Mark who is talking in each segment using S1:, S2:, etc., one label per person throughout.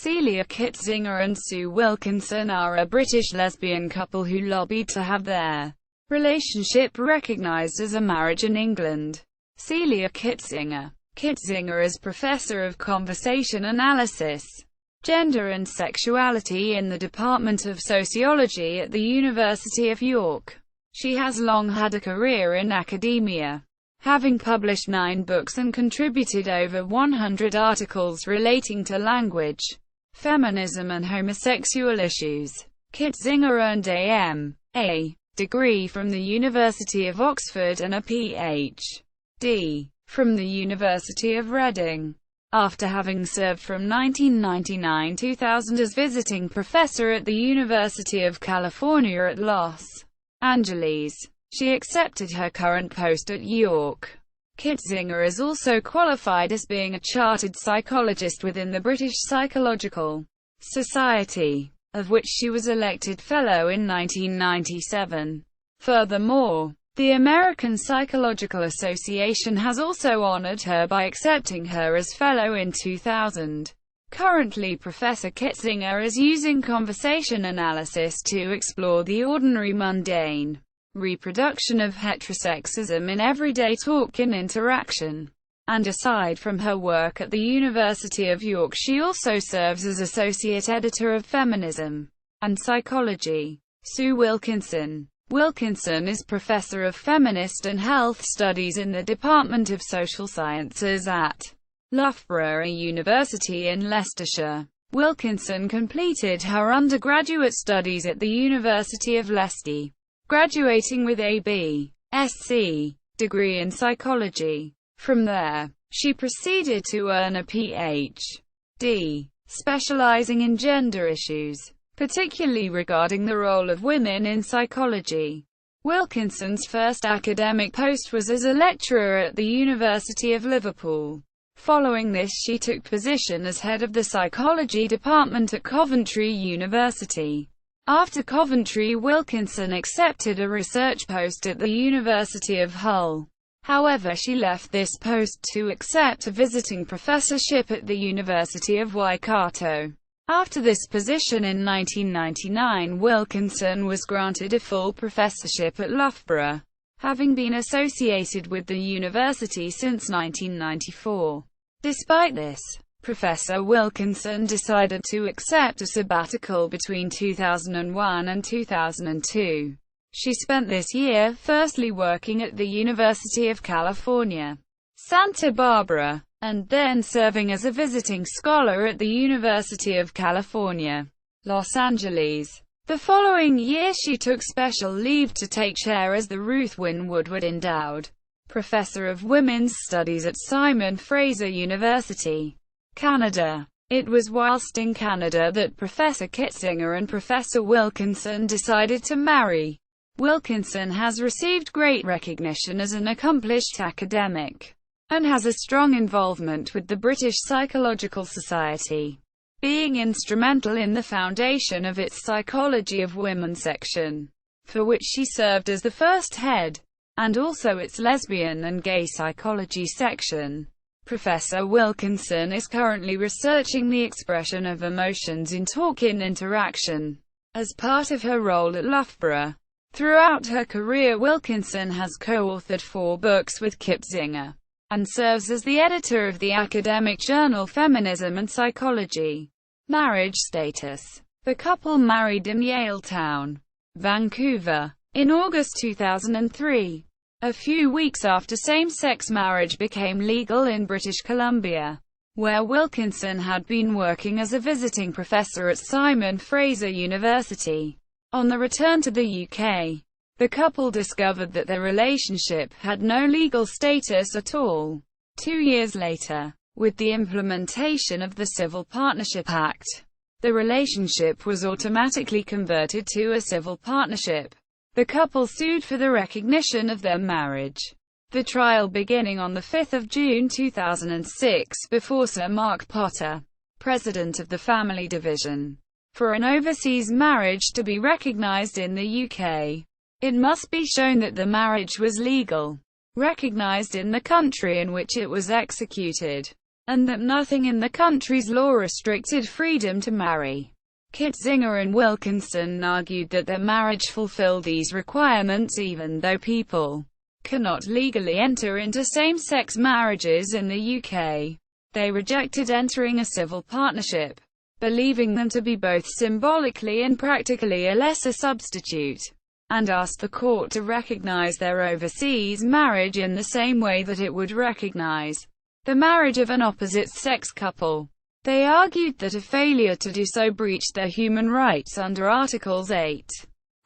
S1: Celia Kitzinger and Sue Wilkinson are a British lesbian couple who lobbied to have their relationship recognised as a marriage in England. Celia Kitzinger. Kitzinger is Professor of Conversation Analysis, Gender and Sexuality in the Department of Sociology at the University of York. She has long had a career in academia, having published 9 books and contributed over 100 articles relating to language, feminism and homosexual issues. Kitzinger earned a M.A. degree from the University of Oxford and a Ph.D. from the University of Reading. After having served from 1999–2000 as visiting professor at the University of California at Los Angeles, she accepted her current post at York. Kitzinger is also qualified as being a chartered psychologist within the British Psychological Society, of which she was elected Fellow in 1997. Furthermore, the American Psychological Association has also honored her by accepting her as Fellow in 2000. Currently, Professor Kitzinger is using conversation analysis to explore the ordinary mundane reproduction of heterosexism in everyday talk and interaction. And aside from her work at the University of York, she also serves as Associate Editor of Feminism and Psychology. Sue Wilkinson. Wilkinson is Professor of Feminist and Health Studies in the Department of Social Sciences at Loughborough University in Leicestershire. Wilkinson completed her undergraduate studies at the University of Leicester, graduating with a B.Sc. degree in psychology. From there, she proceeded to earn a Ph.D., specializing in gender issues, particularly regarding the role of women in psychology. Wilkinson's first academic post was as a lecturer at the University of Liverpool. Following this, she took position as head of the psychology department at Coventry University. After Coventry, Wilkinson accepted a research post at the University of Hull. However, she left this post to accept a visiting professorship at the University of Waikato. After this position in 1999, Wilkinson was granted a full professorship at Loughborough, having been associated with the university since 1994. Despite this, Professor Wilkinson decided to accept a sabbatical between 2001 and 2002. She spent this year firstly working at the University of California, Santa Barbara, and then serving as a visiting scholar at the University of California, Los Angeles. The following year she took special leave to take chair as the Ruth Wynne Woodward Endowed Professor of Women's Studies at Simon Fraser University, Canada. It was whilst in Canada that Professor Kitzinger and Professor Wilkinson decided to marry. Wilkinson has received great recognition as an accomplished academic, and has a strong involvement with the British Psychological Society, being instrumental in the foundation of its Psychology of Women section, for which she served as the first head, and also its Lesbian and Gay Psychology section. Professor Wilkinson is currently researching the expression of emotions in talk in interaction, as part of her role at Loughborough. Throughout her career, Wilkinson has co-authored 4 books with Kitzinger, and serves as the editor of the academic journal Feminism and Psychology. Marriage status. The couple married in Yaletown, Vancouver, in August 2003, a few weeks after same-sex marriage became legal in British Columbia, where Wilkinson had been working as a visiting professor at Simon Fraser University. On the return to the UK, the couple discovered that their relationship had no legal status at all. 2 years later, with the implementation of the Civil Partnership Act, the relationship was automatically converted to a civil partnership. The couple sued for the recognition of their marriage. The trial beginning on 5 June 2006 before Sir Mark Potter, President of the Family Division. For an overseas marriage to be recognised in the UK, it must be shown that the marriage was legal, recognised in the country in which it was executed, and that nothing in the country's law restricted freedom to marry. Kitzinger and Wilkinson argued that their marriage fulfilled these requirements even though people cannot legally enter into same-sex marriages in the UK. They rejected entering a civil partnership, believing them to be both symbolically and practically a lesser substitute, and asked the court to recognize their overseas marriage in the same way that it would recognize the marriage of an opposite-sex couple. They argued that a failure to do so breached their human rights under Articles 8,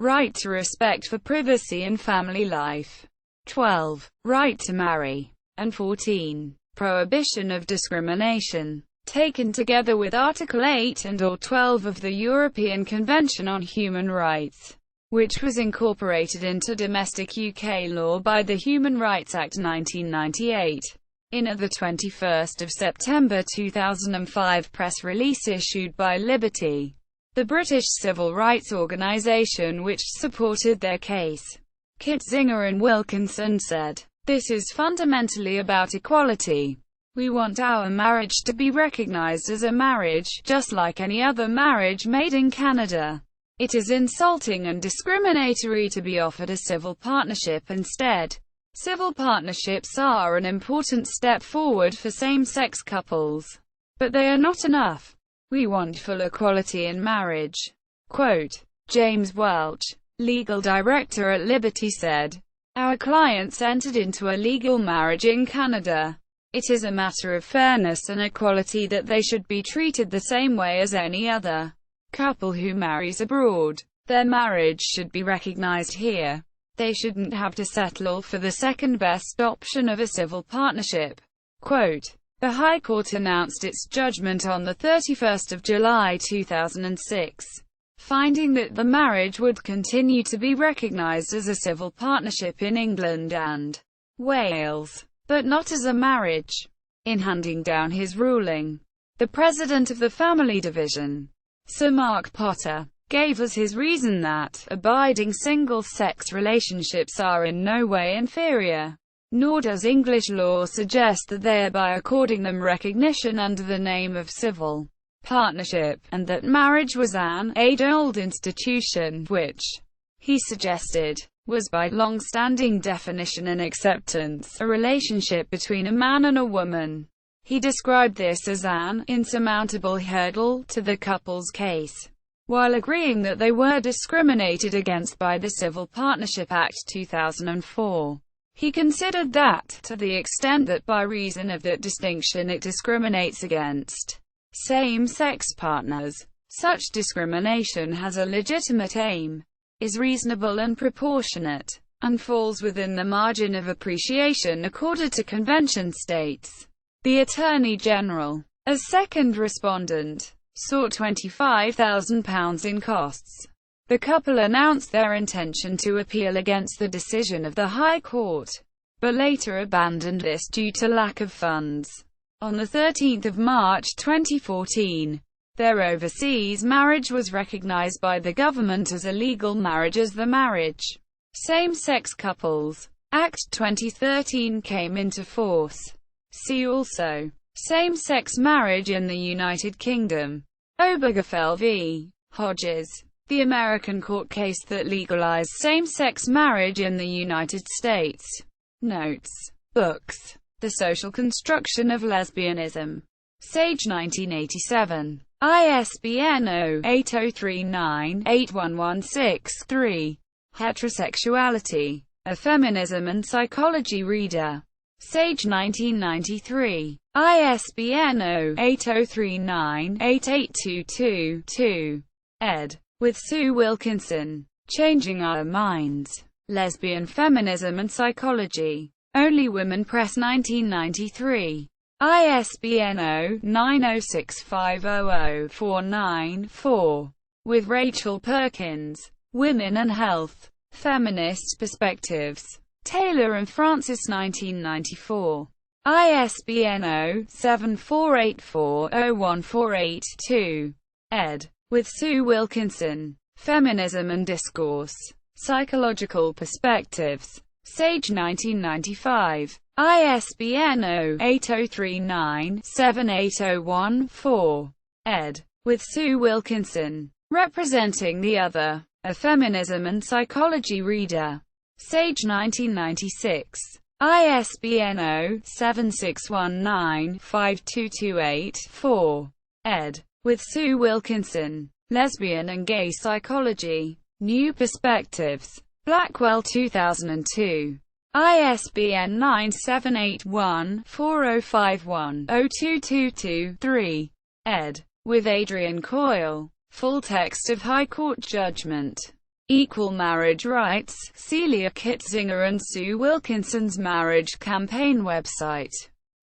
S1: right to respect for privacy and family life, 12, right to marry, and 14, prohibition of discrimination. Taken together with Article 8 and/or 12 of the European Convention on Human Rights, which was incorporated into domestic UK law by the Human Rights Act 1998. In a 21 September 2005 press release issued by Liberty, the British civil rights organisation which supported their case, Kitzinger and Wilkinson said, "This is fundamentally about equality. We want our marriage to be recognised as a marriage, just like any other marriage made in Canada. It is insulting and discriminatory to be offered a civil partnership instead. Civil partnerships are an important step forward for same-sex couples, but they are not enough. We want full equality in marriage." Quote, James Welch, legal director at Liberty, said, "Our clients entered into a legal marriage in Canada. It is a matter of fairness and equality that they should be treated the same way as any other couple who marries abroad. Their marriage should be recognized here. They shouldn't have to settle for the second-best option of a civil partnership." Quote, the High Court announced its judgment on 31 July 2006, finding that the marriage would continue to be recognized as a civil partnership in England and Wales, but not as a marriage. In handing down his ruling, the president of the Family Division, Sir Mark Potter, gave us his reason that abiding single-sex relationships are in no way inferior, nor does English law suggest that they are, by according them recognition under the name of civil partnership, and that marriage was an age-old institution, which, he suggested, was by long-standing definition and acceptance, a relationship between a man and a woman. He described this as an insurmountable hurdle to the couple's case, while agreeing that they were discriminated against by the Civil Partnership Act 2004. He considered that, to the extent that by reason of that distinction it discriminates against same-sex partners, such discrimination has a legitimate aim, is reasonable and proportionate, and falls within the margin of appreciation accorded to convention states. The Attorney General, as second respondent, sought £25,000 in costs. The couple announced their intention to appeal against the decision of the High Court, but later abandoned this due to lack of funds. On 13 March 2014, their overseas marriage was recognized by the government as a legal marriage as the Marriage Same-Sex Couples Act 2013 came into force. See also: same-sex marriage in the United Kingdom. Obergefell v. Hodges, the American court case that legalized same-sex marriage in the United States. Notes. Books. The Social Construction of Lesbianism. Sage 1987. ISBN 0-8039-81163. Heterosexuality. A Feminism and Psychology Reader. Sage 1993. ISBN 0-8039-88222-2. Ed. With Sue Wilkinson. Changing Our Minds. Lesbian Feminism and Psychology. Only Women Press 1993. ISBN 0-906500-494. With Rachel Perkins. Women and Health. Feminist Perspectives. Taylor and Francis 1994. ISBN 0-7484-01482. Ed. With Sue Wilkinson. Feminism and Discourse. Psychological Perspectives. Sage 1995. ISBN 0-8039-78014. Ed. With Sue Wilkinson. Representing the Other. A Feminism and Psychology Reader. Sage 1996. ISBN 0-7619-52284. Ed. With Sue Wilkinson. Lesbian and Gay Psychology. New Perspectives. Blackwell 2002. ISBN 978-1-4051-0222-3. Ed. With Adrian Coyle. Full text of High Court Judgment. Equal Marriage Rights, Celia Kitzinger and Sue Wilkinson's Marriage Campaign website.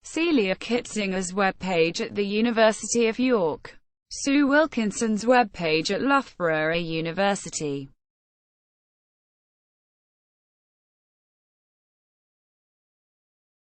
S1: Celia Kitzinger's webpage at the University of York. Sue Wilkinson's webpage at Loughborough University.